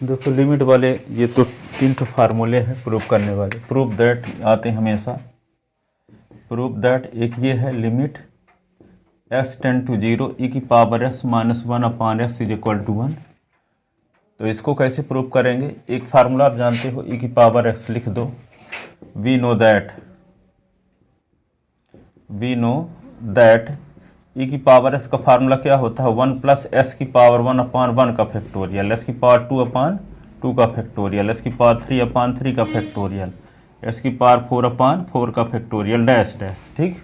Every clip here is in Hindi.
देखो लिमिट वाले ये तो 3 फार्मूले हैं प्रूव करने वाले। प्रूव दैट आते हैं हमेशा। प्रूव दैट एक ये है limit s tend to 0 e की power s minus 1 upon s is equal to 1। तो इसको कैसे प्रूव करेंगे? एक फार्मूला आप जानते हो, e की पावर x लिख दो। वी नो दैट e की पावर s का फार्मूला क्या होता है? 1 प्लस s की पावर 1 अपान 1 का फैक्टोरियल, s की पावर 2 अपान 2 का फैक्टोरियल, s की पावर 3 अपान 3 का फैक्टोरियल, s की पावर 4 अपान 4 का फैक्टोरियल डैश डैश। ठीक,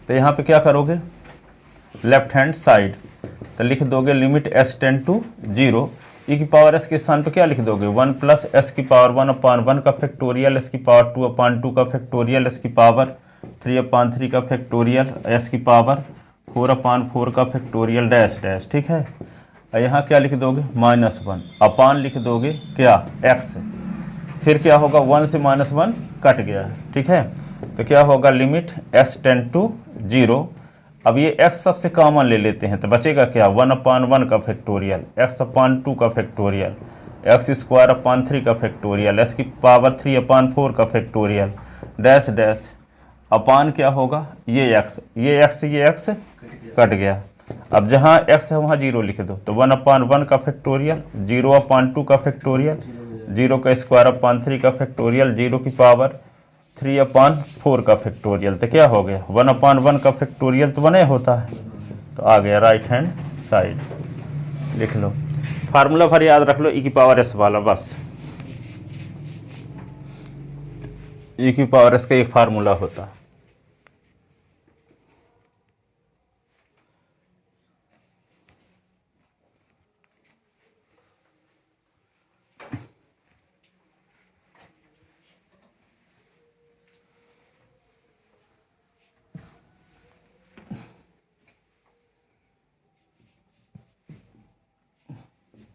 तो यहाँ पे क्या करोगे? लेफ्ट हैंड साइड तो लिख दोगे limit s tend to 0, e की पावर s के स्थान पे क्या लिख दोगे? 1 प्लस s की पावर 1 अपान 1 का फैक्टोरियल, s की पावर 2 अपान 2 का फैक्टोरियल, s की पावर 3 अपान 3 का फैक्टोरियल, s की पावर 4 अपान 4 का फैक्टोरियल डैश डैश। ठीक है, और यहाँ क्या लिख दोगे? -1 अपान लिख दोगे क्या? x। फिर क्या होगा? 1 से -1 कट गया। ठीक है, तो क्या होगा? Limit s tend to 0। अब ये x सबसे कॉमन ले लेते हैं तो बचेगा क्या? 1 अपान 1 का फैक्टोरियल, x अपान 2 का फैक्टोरियल, x स्क्वायर अपान 3 का फैक्टोरियल, s की पावर 3 अपान 4 का फैक्टोरियल डैश डैश अपान क्या होगा? ये x कट गया। अब जहाँ x है वहाँ 0 लिख दो, तो 1 अपान 1 का फैक्टोरियल, 0 अपान 2 का फैक्टोरियल, 0 का स्क्वायर अपान 3 का फैक्टोरियल, 0 की पावर 3 अपान 4 का फैक्टोरियल। तो क्या हो गया? 1 अपान 1 का फैक्टोरियल तो 1 होता है, तो आ गया राइट हैंड साइड। लिख लो फार्मूला फिर याद रख लो, e की पावर s वाला, बस e की पावर s का एक फार्मूला होता है।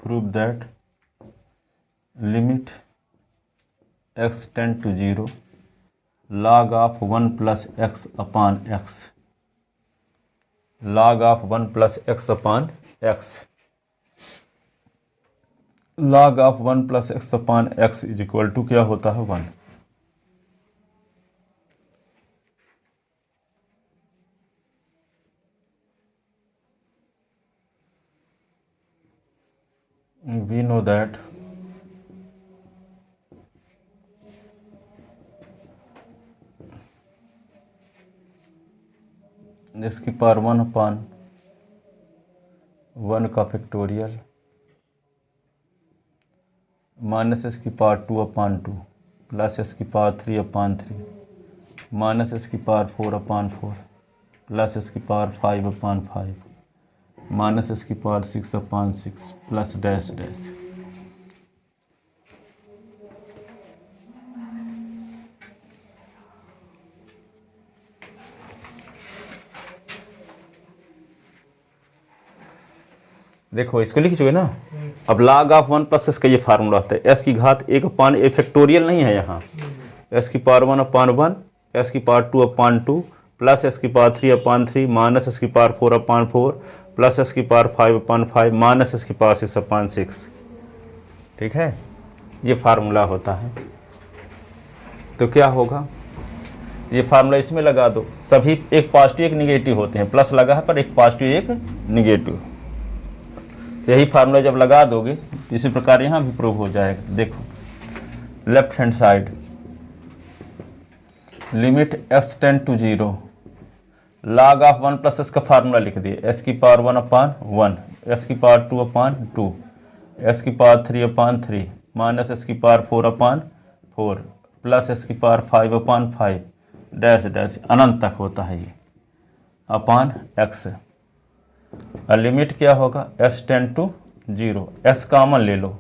Prove that limit x tend to 0 log of 1 plus x upon x, log of 1 plus x upon x, log of 1 plus x upon x is equal to क्या होता है? 1। We know that इसकी पावर 1 अपान 1 का फैक्टोरियल माइनस इसकी पावर 2 अपान 2 प्लस इसकी पावर 3 अपान 3 माइनस इसकी पावर 4 अपान 4 प्लस इसकी पावर 5 अपान 5 माइनस इसकी power 6 upon 6 plus dash dash. देखो इसको लिख चुके ना। अब log ऑफ 1 प्लस एस का ये फार्मूला होता है, s की घात 1 अपान a फैक्टोरियल नहीं है यहाँ, s की पावर 1 अपान 1, s की पावर 2 अपान 2 प्लस s की पावर 3 अपान 3 माइनस s की पावर 4 अपान 4 प्लस s की पावर 5 अपान 5 माइनस s की पावर 6 अपान 6। ठीक है, ये फार्मूला होता है। तो क्या होगा? ये फार्मूला इसमें लगा दो, सभी एक पॉजिटिव एक निगेटिव होते हैं, प्लस लगा है पर एक पॉजिटिव एक निगेटिव। यही फार्मूला जब लगा दोगे इसी प्रकार यहाँ भी प्रूव हो जाएगा। देखो left hand side limit x tend to 0 log of 1 plus S का फार्मूला लिख दिए, s की पावर 1 अपान 1, s की पावर 2 अपान 2, s की पावर 3 अपान 3 माइनस s की पावर 4 अपान 4 प्लस s की पावर 5 अपान 5 डैश डैश अनंत तक होता है ये अपान x। और लिमिट क्या होगा? s tend to 0, s common ले लो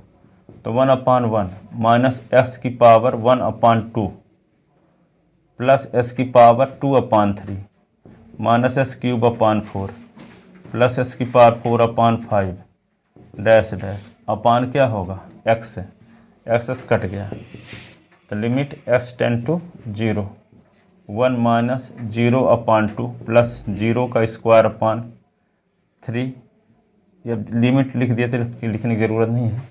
तो 1 अपान 1 माइनस s की पावर 1 अपान 2 प्लस s की power 2 upon 3 minus s cube upon 4 plus s की power 4 upon 5 dash dash upon क्या होगा? x से x कट गया, तो limit s tend to 0 1 minus 0/2 plus 0 का स्क्वायर अपान 3। ये लिमिट लिख दिए थे, लिखने की ज़रूरत नहीं है।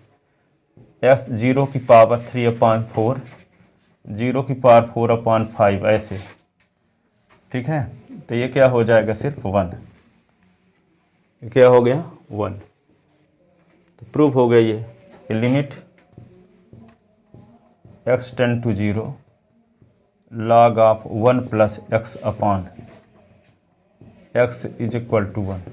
एक्स 0 की पावर 3/4, 0 की पावर 4/5 ऐसे, ठीक है। तो ये क्या हो जाएगा, सिर्फ 1। क्या हो गया, 1। तो प्रूफ हो गया ये कि limit x tend to 0 log of 1 plus X upon x is equal to 1।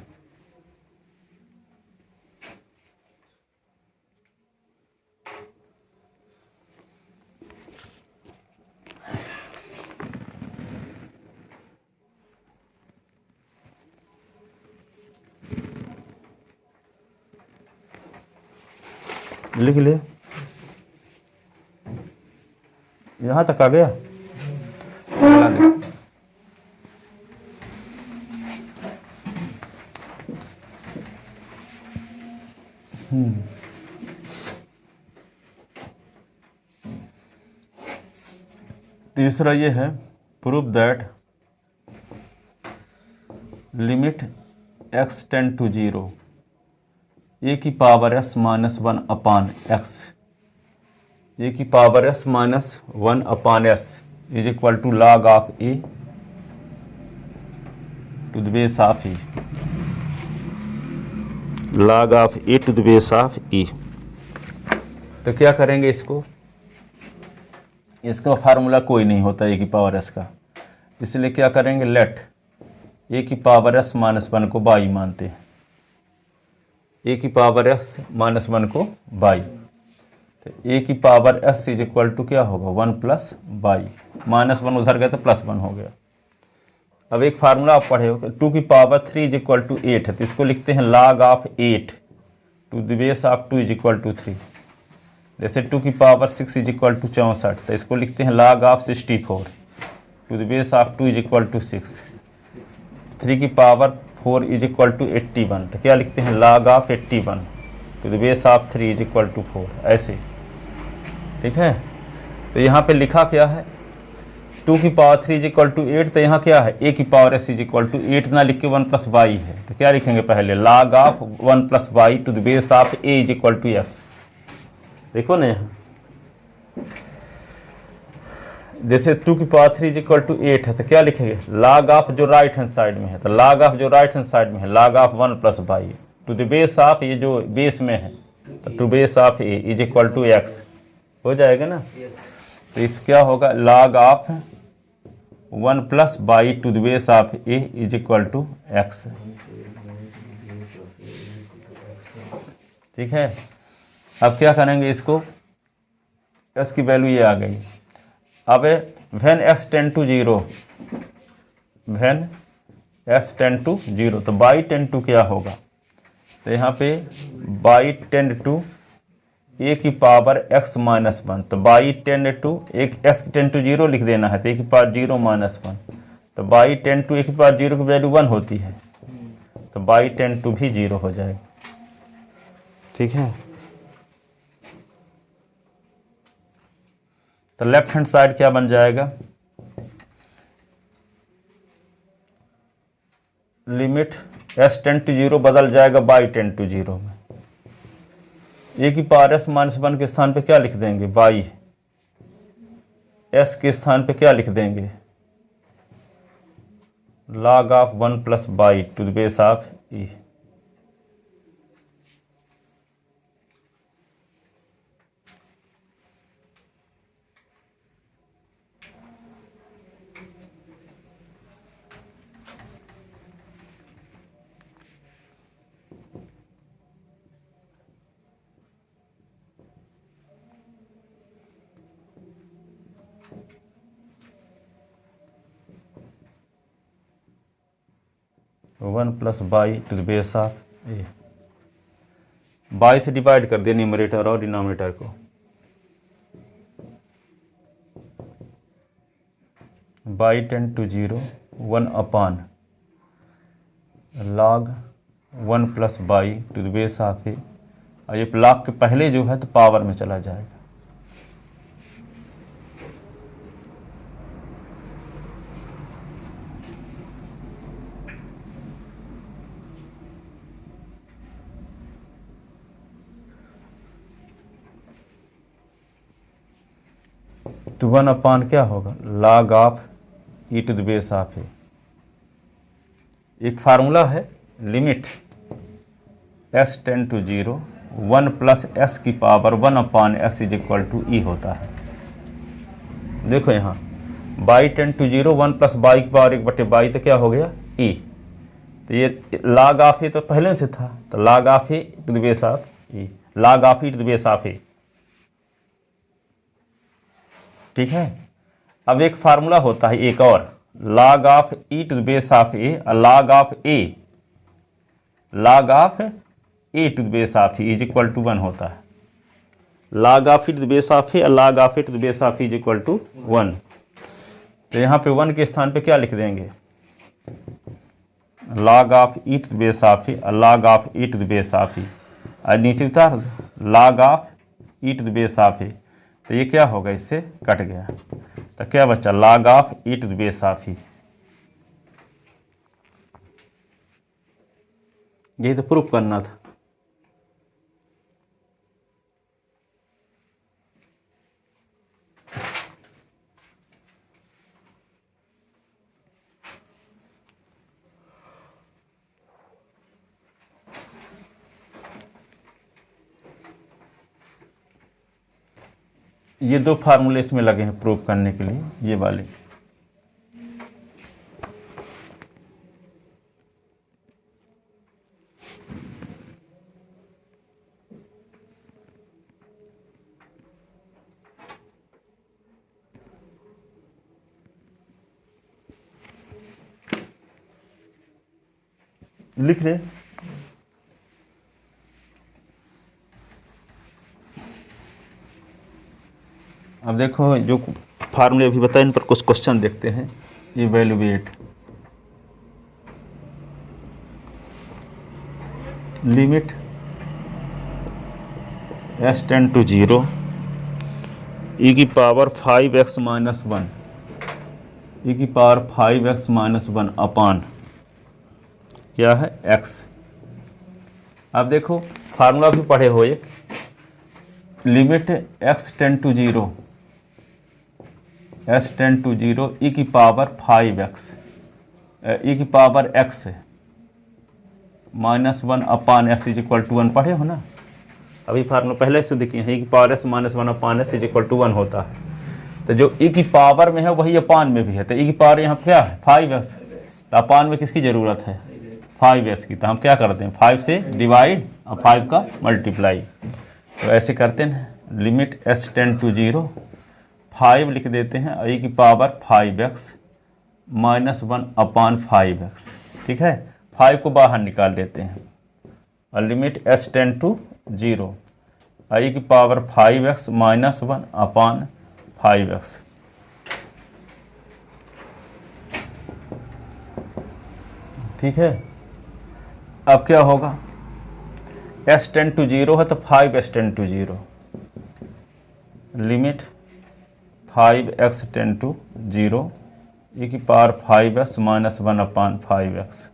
लिख ले, यहाँ तक आ गया। अगला देख। तीसरा ये है, prove that limit x tend to 0 A की power s minus 1 upon X, A की power s minus 1 upon s is equal to log of a to the base of e, log of a to the base of e। तो क्या करेंगे इसको, इसका फार्मूला कोई नहीं होता ए की पावर s का, इसलिए क्या करेंगे, लेट ए की पावर s माइनस 1 को बाई मानते हैं, ए की पावर s माइनस 1 को बाई। तो ए की power s is equal to क्या होगा, 1 प्लस बाई, माइनस 1 उधर गया तो प्लस 1 हो गया। अब एक फार्मूला आप पढ़े हो, 2 की पावर 3 इज इक्वल टू 8 है, तो इसको लिखते हैं log of 8 to the base of 2 is equal to 3। जैसे 2 की पावर 6 इज इक्वल टू 64, तो इसको लिखते हैं log of 64 to the base of 2 is equal to 6। 3 की पावर 4 इज इक्वल टू 81, तो क्या लिखते हैं, log of 81 to the base of 3 is equal to 4, ऐसे, ठीक है। तो यहाँ पे लिखा क्या है, 2 की पावर 3 इज इक्वल टू 8, तो यहाँ क्या है, ए की power s is equal to 8 ना लिख के 1 प्लस वाई है, तो क्या लिखेंगे पहले, log of 1 plus Y to the base of A is equal to s। देखो ना यहाँ, जैसे 2 की पावर 3 इज इक्वल टू 8 है, तो क्या लिखेंगे, log ऑफ जो राइट हैंड साइड में है, तो log ऑफ जो राइट हैंड साइड में है, log of 1 plus Y to the base of, ये जो बेस में है, तो to base of A is equal to X हो जाएगा ना। तो इस क्या होगा, log of 1 plus Y to the base of A is equal to X, ठीक है। अब क्या करेंगे इसको, s की वैल्यू ये आ गई। अब when x tend to 0, when x tend to 0, तो बाई टेंड टू क्या होगा, तो यहाँ पे बाई टेंड टू ए की पावर x माइनस 1, तो बाई टेंड टू एक x टेंड टू 0 लिख देना है, तो ए की पावर 0 माइनस 1, तो बाई टेंड टू ए की पावर 0 की वैल्यू 1 होती है, तो बाई टेंड टू भी 0 हो जाएगा, ठीक है। तो लेफ्ट हैंड साइड क्या बन जाएगा, लिमिट s टेंड टू 0 बदल जाएगा बाई टेंड टू 0 में, ए की पावर s माइनस 1 के स्थान पे क्या लिख देंगे, बाई s के स्थान पे क्या लिख देंगे, log of 1 plus y to the base of e। One plus y to the base of a, y से डिवाइड कर दिया न्यूमरेटर और डिनोमिनेटर को, y tend to 0 1 upon log 1 plus y to the base of a, और ये log के पहले जो है तो पावर में चला जाएगा, तो 1 अपान क्या होगा, log of e to the base of a. एक फार्मूला है, limit s tend to 0 1 plus s की power 1 upon s is equal to e होता है। देखो यहाँ y tend to 0 1 plus y की पावर 1 बटे बाई, तो क्या हो गया e। तो ये log ऑफ ए तो पहले से था, तो log of a to the base of e, log of e to the base of a. ठीक है। अब एक फार्मूला होता है एक और, log of e to the base of a, log of a, log of a to the base of e is equal to 1 होता है। log of e to the base of a, log of a to the base of e is equal to 1। तो यहाँ पे 1 के स्थान पे क्या लिख देंगे, log of e to the base of a, log of a to the base of e, और नीचे उतार दो log of e to the base of a। तो ये क्या होगा, इससे कट गया, तो क्या बचा, log of e to the base of e। यही तो प्रूफ करना था। ये दो फार्मूले इसमें लगे हैं प्रूफ करने के लिए, ये वाले। लिख ले। अब देखो जो फार्मूले अभी बताए, इन पर कुछ क्वेश्चन देखते हैं। Evaluate limit s tend to 0 e की पावर 5x माइनस 1, e की पावर 5x माइनस 1 अपान क्या है x। अब देखो फार्मूला भी पढ़े हो एक, limit x tend to 0 s tend to 0 e की पावर 5x, e की power x minus 1 upon s is equal to 1 पढ़े हो ना। अभी फार्मूला पहले से देखिए, e की power s minus 1 upon s is equal to 1 होता है। तो जो e की पावर में है वही अपान में भी है, तो e की पावर यहाँ क्या है 5x, तो अपान में किसकी ज़रूरत है 5s की, तो हम क्या करते हैं 5 से डिवाइड और 5 का मल्टीप्लाई। तो ऐसे करते हैं, लिमिट s टेंड टू 0 5 लिख देते हैं, e की power 5x minus 1 upon 5x। ठीक है, 5 को बाहर निकाल लेते हैं, और limit s tend to 0 e की power 5x minus 1 upon 5x। ठीक है, अब क्या होगा, s टेंड टू 0 है तो 5s tend to 0, limit 5x tend to 0 e की power 5s minus 1 upon 5x।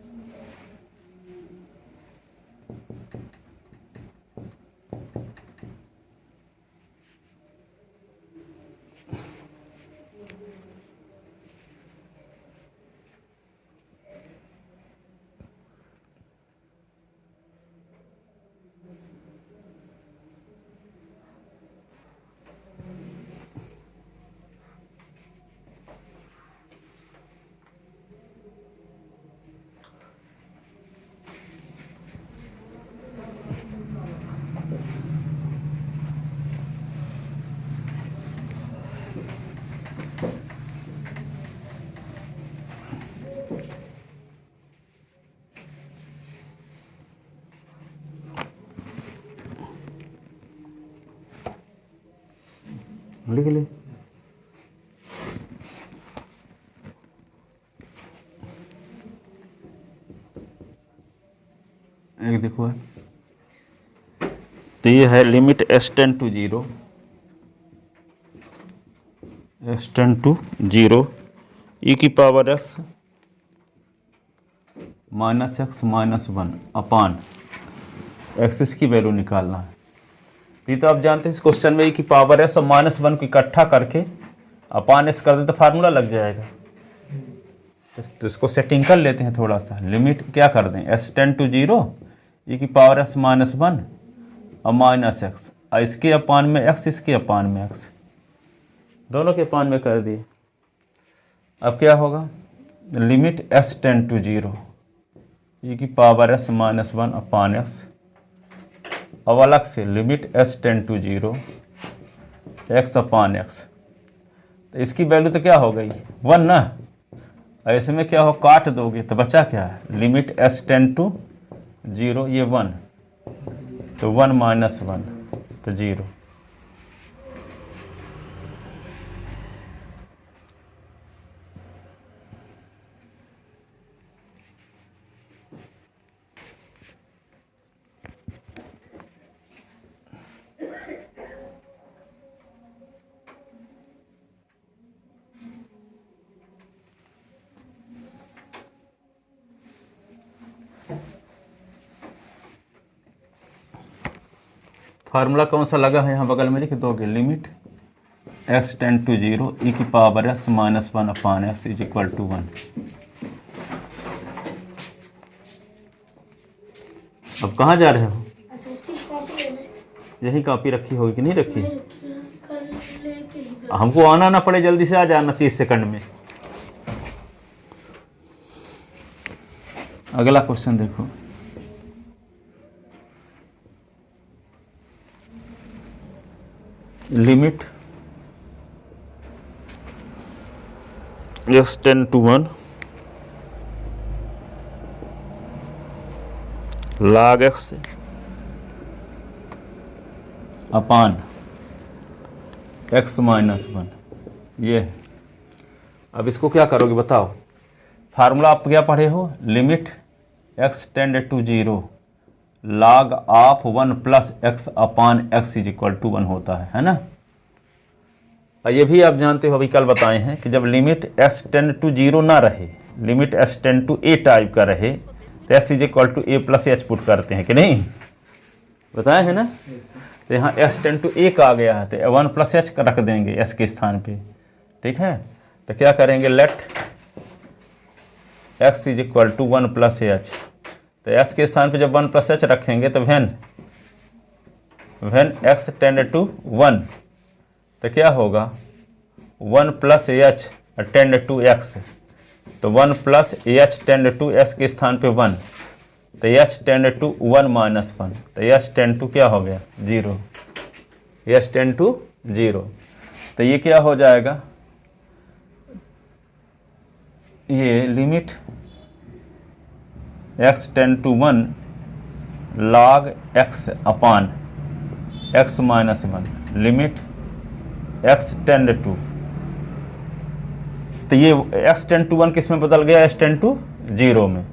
लिख ले। एक देखो है, तो ये है limit s tend to 0 s tend to 0 e की power x minus x minus 1 upon axis की वैल्यू निकालना है। ये तो आप जानते हैं इस क्वेश्चन में e की पावर s और माइनस 1 को इकट्ठा करके अपान एस कर दे तो फार्मूला लग जाएगा। तो इसको सेटिंग कर लेते हैं थोड़ा सा। लिमिट क्या कर दें, S tend to zero e की पावर एस माइनस वन और माइनस एक्स, इसके अपान में एक्स, इसके अपान में एक्स, दोनों के अपान में कर दिए। अब क्या होगा, limit S tend to zero e की power s minus one upon x. अब अलग से limit S tend to zero x upon x, तो इसकी वैल्यू तो क्या हो गई 1 ना, ऐसे में क्या हो काट दोगे तो बचा क्या है, limit S tend to zero ये 1, तो 1 माइनस 1 तो 0। फार्मूला कौन सा लगा है यहाँ बगल में लिख दोगे, limit x tend to zero e की power s minus one upon x is equal to 1। अब कहाँ जा रहे हो, यही कॉपी रखी होगी कि नहीं रखी, हमको आना ना पड़े, जल्दी से आ जाना 30 सेकंड में। अगला क्वेश्चन देखो, limit x tend to 1 log X upon X minus 1, ये है। अब इसको क्या करोगे बताओ, फार्मूला आप क्या पढ़े हो, limit X tend to zero log of 1 plus X upon x is equal to 1 होता है ना। और ये भी आप जानते हो, अभी कल बताए हैं कि जब limit S tend to zero ना रहे, limit S tend to A type का रहे, तो S is equal to A plus H put करते हैं कि नहीं, बताए हैं ना। तो यहाँ एस टेंड टू ए का आ गया है, तो 1 प्लस एच का रख देंगे एस के स्थान पे, ठीक है। तो क्या करेंगे, let X is equal to 1 plus H, तो एस के स्थान पे जब 1 प्लस एच रखेंगे तो व्हेन एक्स टेंड टू 1 तो क्या होगा 1 plus H tend to X, तो 1 plus H tend to S के स्थान पे 1, तो एच टेंड टू 1 माइनस 1, तो एच टेंड टू क्या हो गया 0, एच टेंड टू 0। तो ये क्या हो जाएगा, ये limit X tend to 1 log X upon X minus 1 limit X tend to, तो ये एक्स टेंड टू 1 किस में बदल गया, एस टेंड टू 0 में,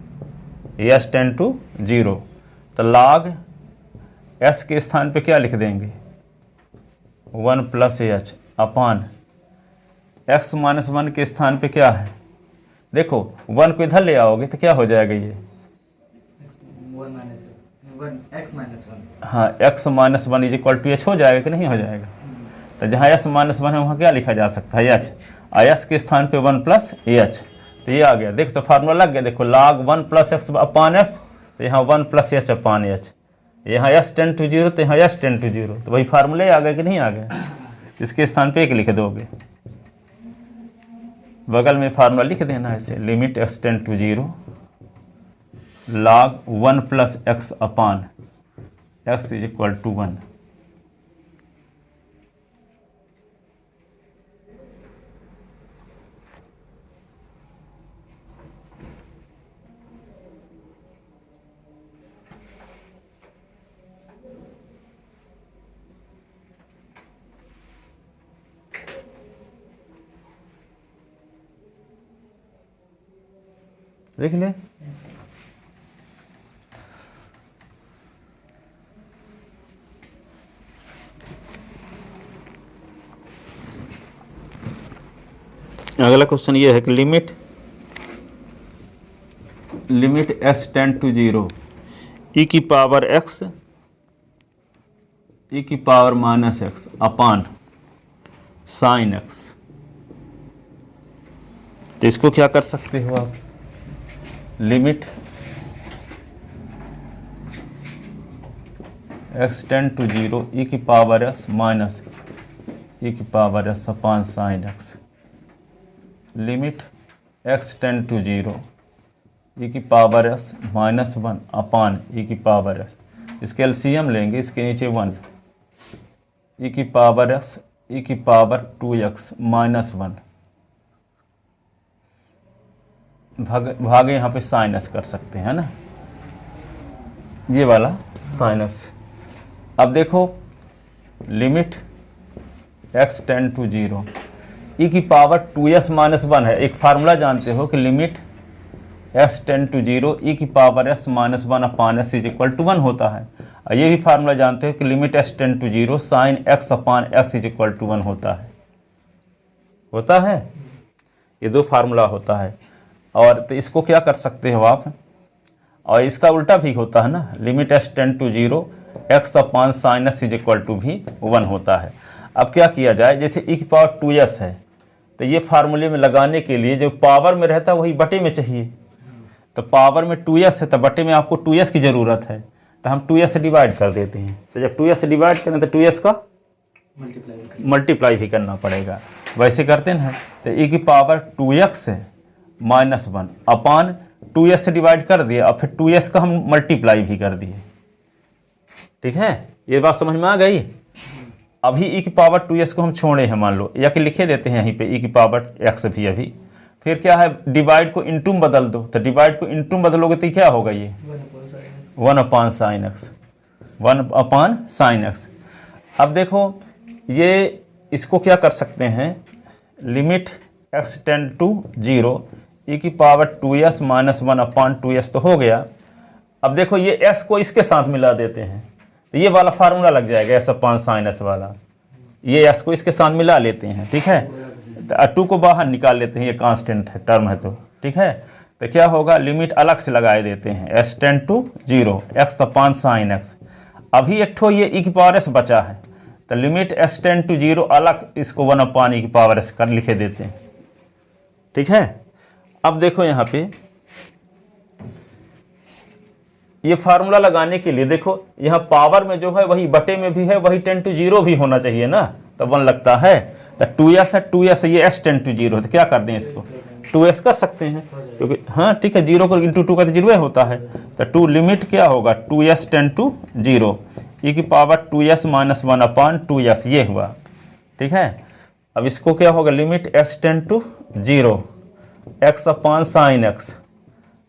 एस टेंड टू 0, तो log एस के स्थान पे क्या लिख देंगे 1 प्लस एच अपान एक्स माइनस 1 के स्थान पे क्या है, देखो 1 को इधर ले आओगे तो क्या हो जाएगा ये हाँ X minus 1 is equal to H हो जाएगा कि नहीं हो जाएगा। तो जहाँ एस माइनस 1 है वहाँ क्या लिखा जा सकता है एच, एस के स्थान पे 1 प्लस एच, तो ये आ गया। देख तो फार्मूला लग गया, देखो log 1 प्लस एक्स अपान एस, तो यहाँ 1 प्लस एच अपान एच, यहाँ एस टेंड टू 0 तो यहाँ एस टेंड टू 0, तो वही फार्मूले आ गया कि नहीं आ गया। इसके स्थान पे एक लिख दोगे, बगल में फार्मूला लिख देना है ऐसे, limit X tend to 0 log 1 plus X upon x is equal to 1। देख ले, अगला क्वेश्चन ये है कि limit S tend to 0 E की पावर एक्स ई की power minus X upon sine X तो इसको क्या कर सकते हो आप, limit x tend to 0 e की पावर s माइनस e की power s upon sine x, limit x tend to 0 e की power s minus 1 upon e की पावर s, इसके एलसीएम लेंगे, इसके नीचे 1 e की पावर s e की पावर 2x माइनस 1 भागे यहाँ पे साइनस कर सकते हैं ना, ये वाला साइनस। अब देखो limit x tend to 0 e की पावर 2s माइनस 1 है। एक फार्मूला जानते हो कि limit x tend to 0 e की power s minus 1 upon s is equal to 1 होता है। और ये भी फार्मूला जानते हो कि limit x tend to 0 sine x upon s is equal to 1 होता है। ये दो फार्मूला होता है। और तो इसको क्या कर सकते हो आप, और इसका उल्टा भी होता है ना, limit x tend to 0 x upon sine s is equal to भी 1 होता है। अब क्या किया जाए, जैसे e की पावर 2s है तो ये फार्मूले में लगाने के लिए जो पावर में रहता है वही बटे में चाहिए। तो पावर में 2s है तो बटे में आपको 2s की ज़रूरत है, तो हम 2s से डिवाइड कर देते हैं। तो जब 2s से डिवाइड करें तो 2s का मल्टीप्लाई भी करना पड़ेगा, वैसे करते हैं। तो e की पावर 2x है माइनस 1 अपॉन 2s से डिवाइड कर दिए और फिर 2s का हम मल्टीप्लाई भी कर दिए। ठीक है, ये बात समझ में आ गई। अभी e की पावर 2s को हम छोड़े हैं, मान लो, या कि लिखे देते हैं यहीं पे e की पावर x भी अभी। फिर क्या है, डिवाइड को इनटू में बदल दो, तो डिवाइड को इनटू में बदलोगे तो क्या होगा, ये 1 upon sine x, 1 upon sine x। अब देखो ये इसको क्या कर सकते हैं, limit x tend to 0 e की power 2s minus 1 upon 2s तो हो गया। अब देखो ये s को इसके साथ मिला देते हैं तो ये वाला फार्मूला लग जाएगा, s अपॉन साइन s वाला। ये s को इसके साथ मिला लेते हैं, ठीक है, तो 2 को बाहर निकाल लेते हैं, ये कांस्टेंट है, टर्म है, तो ठीक है। तो क्या होगा, लिमिट अलग से लगाए देते हैं, s tend to 0 x upon sine x। अभी एक ठो ये e की पावर s बचा है, तो लिमिट s टेंड टू 0 अलग इसको 1 अपॉन e की पावर s कर लिखे देते हैं। ठीक है, अब देखो यहाँ पे ये फार्मूला लगाने के लिए देखो यहाँ पावर में जो है वही बटे में भी है, वही 10 to 0 भी होना चाहिए ना, तो 1 लगता है। तो 2s है, 2s ये s 10 to 0 है, तो क्या कर दें इसको 2s कर सकते हैं, क्योंकि हाँ ठीक है, 0 को इंटू 2 का तो 0 होता है। तो 2 लिमिट क्या होगा 2s 10 to 0 e की power 2s minus 1 upon 2s, ये हुआ। ठीक है, अब इसको क्या होगा, limit s 10 to 0 x upon sine x,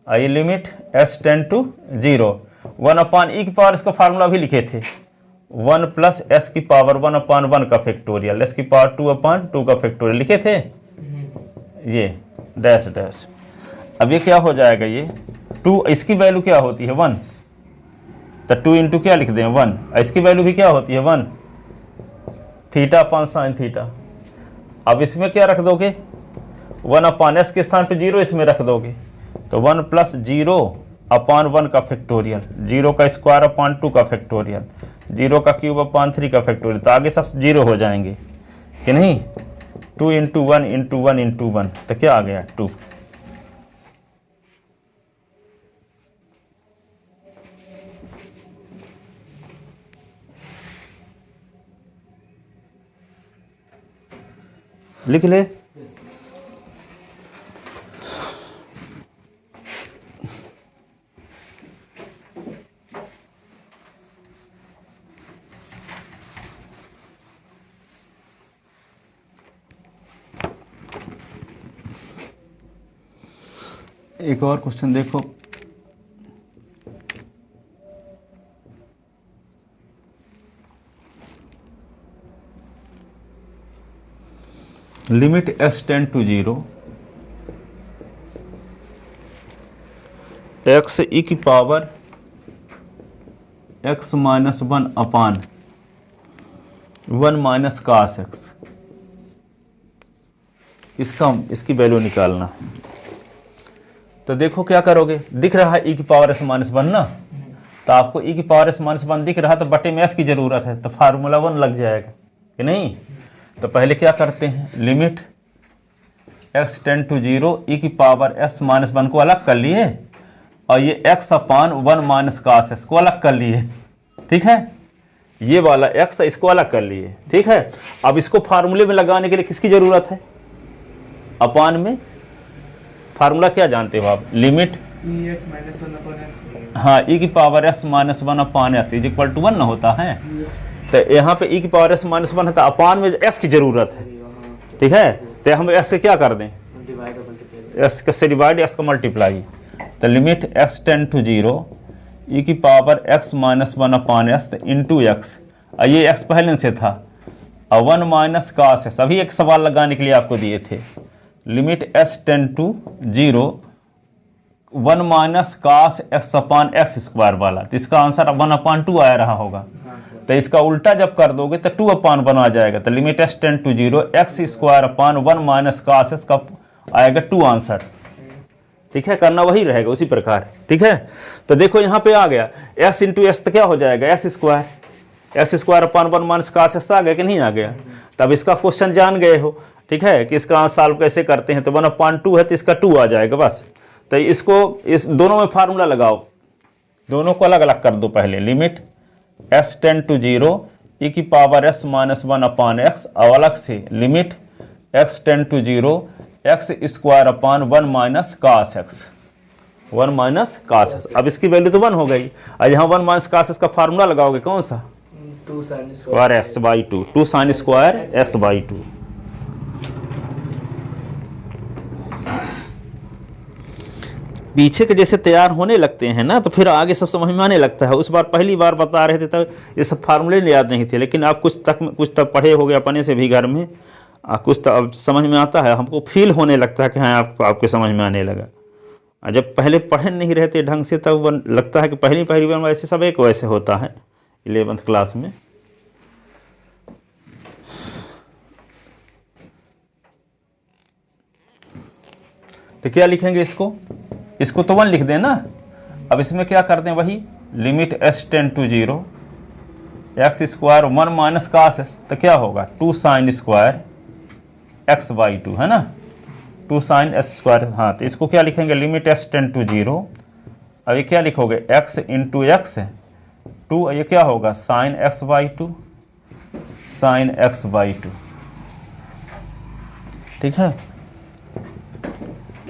ये limit s 10 to 0 1 upon e की पावर, इसका फार्मूला भी लिखे थे 1 प्लस s की पावर 1 अपॉन 1 का फैक्टोरियल, s की पावर 2 अपॉन 2 का फैक्टोरियल लिखे थे, ये डैश डैश। अब ये क्या हो जाएगा, ये 2, इसकी वैल्यू क्या होती है 1, तो 2 इंटू क्या लिख दें 1, इसकी वैल्यू भी क्या होती है 1 थीटा अपॉन साइन थीटा। अब इसमें क्या रख दोगे 1 अपॉन s के स्थान पे 0 इसमें रख दोगे, तो 1 प्लस 0 अपॉन 1 का फैक्टोरियल, 0 का स्क्वायर अपॉन 2 का फैक्टोरियल, 0 का क्यूब अपॉन 3 का फैक्टोरियल, तो आगे सब 0 हो जाएंगे कि नहीं। 2 इंटू 1 इंटू 1 इंटू 1, तो क्या आ गया 2। लिख ले। एक और क्वेश्चन देखो, limit s 10 to 0 x e की power x minus 1 upon 1 minus cos x, इसकी वैल्यू निकालना। तो देखो क्या करोगे, दिख रहा है e की पावर s माइनस 1 ना, तो आपको e की पावर s माइनस 1 दिख रहा, तो बटे में s की जरूरत है, तो फार्मूला 1 लग जाएगा कि नहीं। तो पहले क्या करते हैं, limit x tend to 0 e की पावर s माइनस 1 को अलग कर लिए और ये x upon 1 minus cos s को अलग कर लिए। ठीक है, ये वाला x इसको अलग कर लिए। ठीक है, अब इसको फार्मूले में लगाने के लिए किसकी जरूरत है? अपान में फार्मूला क्या जानते हो आप? लिमिट हाँ e की power s minus 1 upon s is equal to 1 ना होता है। तो यहाँ पे e की पावर s माइनस 1 है तो अपान में s की जरूरत है। ठीक है, तो हम s से क्या कर दें? s से डिवाइड s का मल्टीप्लाई। तो limit x tend to 0 e की power x minus 1 upon s into X, ये x पहले से था और 1 माइनस कास s, अभी एक सवाल लगाने के लिए आपको दिए थे। Limit s tend to 0 1 minus cos x upon x square वाला, तो इसका आंसर 1 अपान 2 आया रहा होगा। तो इसका उल्टा जब कर दोगे तो 2 अपान 1 आ जाएगा। तो limit s tend to 0 x square upon 1 minus cos s का आएगा 2 आंसर। ठीक है, करना वही रहेगा उसी प्रकार। ठीक है, तो देखो यहाँ पे आ गया s इंटू एस, तो क्या हो जाएगा? X square upon 1 minus cos s आ गया कि नहीं आ गया? तब इसका क्वेश्चन जान गए हो। ठीक है, कि इसका सॉल्व कैसे करते हैं। तो 1 अपान 2 है तो इसका 2 आ जाएगा बस। तो इसको इस दोनों में फार्मूला लगाओ, दोनों को अलग अलग कर दो पहले। Limit s tend to 0 e की power s minus 1 upon x और अलग से limit x tend to 0 x square upon 1 minus cos x, 1 minus cos x. अब इसकी वैल्यू तो 1 हो गई और यहाँ 1 माइनस कास एक्स का फार्मूला लगाओगे कौन सा? 2 sin square s by 2, 2 sine square s by 2। पीछे के जैसे तैयार होने लगते हैं ना तो फिर आगे सब समझ में आने लगता है। उस बार पहली बार बता रहे थे तब ये सब फार्मूले याद नहीं थे, लेकिन आप कुछ तक पढ़े हो गए अपने से भी घर में, कुछ तो अब समझ में आता है, हमको फील होने लगता है कि हाँ आपके समझ में आने लगा। और जब पहले पढ़े नहीं रहते ढंग से तब लगता है कि पहली बार वैसे सब एक वैसे होता है 11th क्लास में। तो क्या लिखेंगे इसको तो 1 लिख देना। अब इसमें क्या करते हैं वही, limit s tend to 0 x square 1 minus cos s, तो क्या होगा 2 साइन स्क्वायर x बाई 2 है ना, 2 साइन s स्क्वायर। हाँ, तो इसको क्या लिखेंगे? लिमिट s टेंड टू 0, अब ये क्या लिखोगे? x इंटू एक्स 2, ये क्या होगा? Sine x by 2, sine x by 2। ठीक है,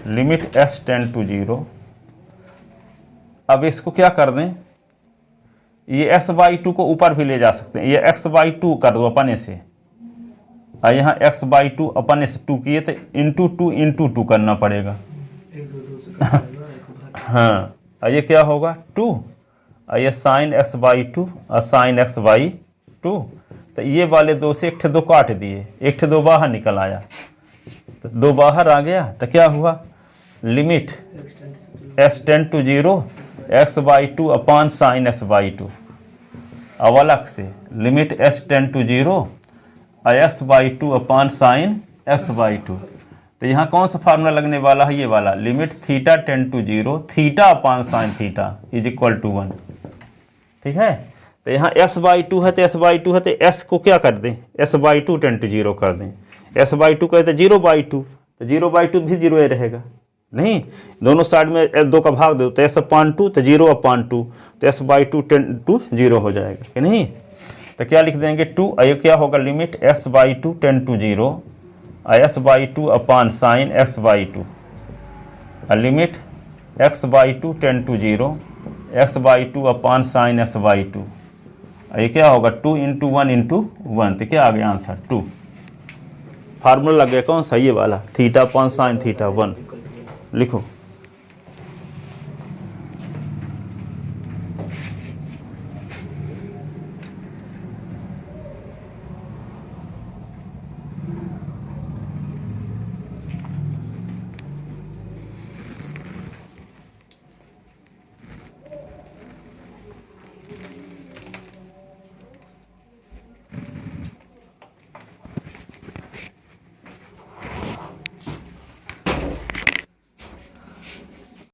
लिमिट s टेंड टू 0। अब इसको क्या कर दें? ये s बाई 2 को ऊपर भी ले जा सकते हैं, ये x बाई 2 कर दो अपने से, और यहाँ x बाई 2 अपने से 2 किए तो इंटू 2 इंटू 2 करना पड़ेगा। हाँ, और ये क्या होगा 2, और ये साइन x बाई 2 और साइन x बाई 2। तो ये वाले 2 से 1 2 काट दिए, 1 2 बाहर निकल आया, तो 2 बाहर आ गया। तो क्या हुआ? Limit s tend to 0 x by 2 upon sine s by 2। अब अलग से limit s tend to 0 x by 2 upon sine x by 2। तो यहाँ कौन सा फार्मूला लगने वाला है? ये वाला, limit theta tend to 0 theta upon sine theta is equal to 1। ठीक है, तो यहाँ s बाई 2 है तो s बाई 2 है तो s को क्या कर दें? s बाई 2 टेंड टू 0 कर दें। s बाई 2 कहते 0 बाई 2, तो 0 बाई 2 भी 0 रहेगा नहीं, दोनों साइड में 2 का भाग दो तो s अपान 2 तो 0 अपान 2, तो s बाई 2 टेंड टू 0 हो जाएगा कि नहीं। तो क्या लिख देंगे 2, ये क्या होगा? Limit s by 2 tend to 0 s by 2 upon sine x by 2, और limit x by 2 tend to 0 x by 2 upon sine s by 2। ये क्या होगा? 2 इंटू 1 इंटू 1, तो क्या आ गया आंसर? 2। फार्मूला लग गया कौन सा? ये वाला, थीटा अपान साइन थीटा 1 लिखो।